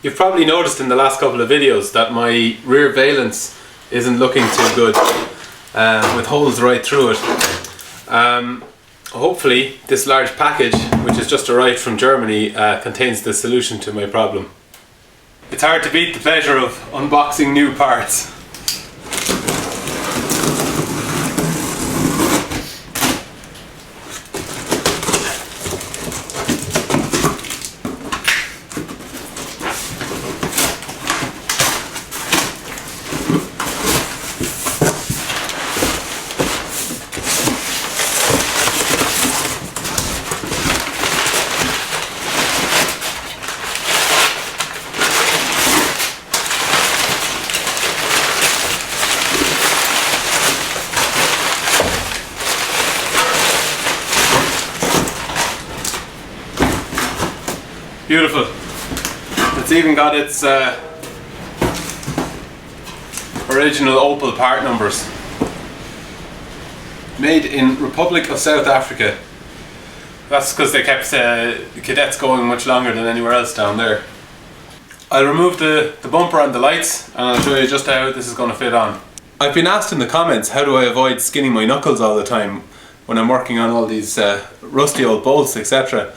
You've probably noticed in the last couple of videos that my rear valence isn't looking too good, with holes right through it. Hopefully this large package, which has just arrived from Germany, contains the solution to my problem. It's hard to beat the pleasure of unboxing new parts. Beautiful. It's even got its original Opel part numbers. Made in Republic of South Africa. That's because they kept the cadets going much longer than anywhere else down there. I'll remove the bumper and the lights, and I'll show you just how this is going to fit on. I've been asked in the comments, how do I avoid skinning my knuckles all the time when I'm working on all these rusty old bolts, etc.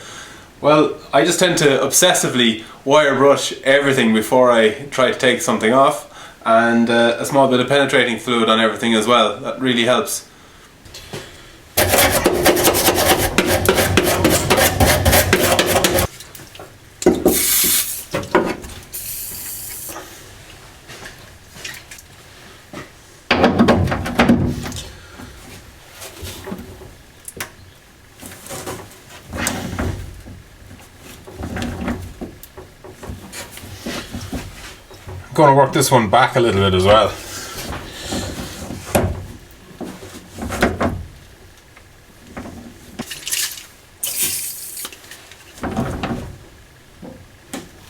Well, I just tend to obsessively wire brush everything before I try to take something off, and a small bit of penetrating fluid on everything as well. That really helps. I'm going to work this one back a little bit as well.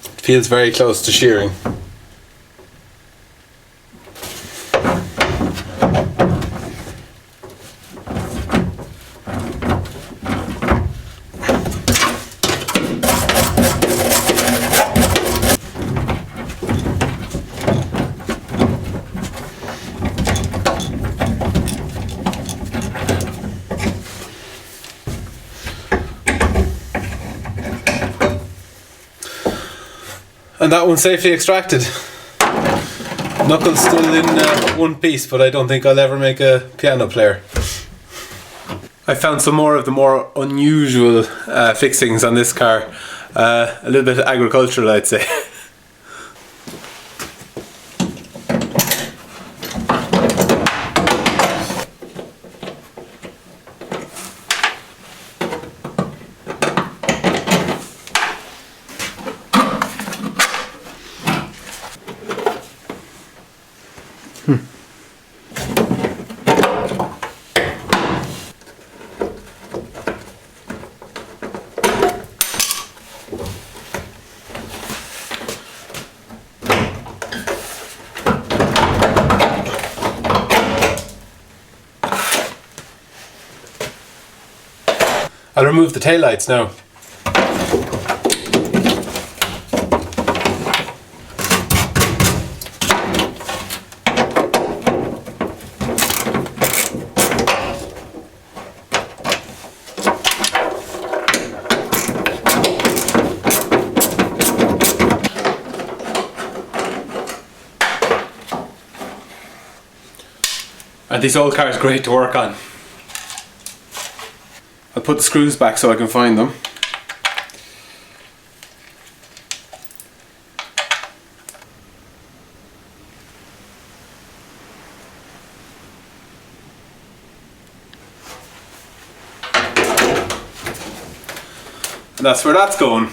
It feels very close to shearing. And that one's safely extracted. Knuckles still in one piece, but I don't think I'll ever make a piano player. I found some more of the more unusual fixings on this car. A little bit agricultural, I'd say. I'll remove the taillights now. And this old car is great to work on. I'll put the screws back so I can find them. And that's where that's going.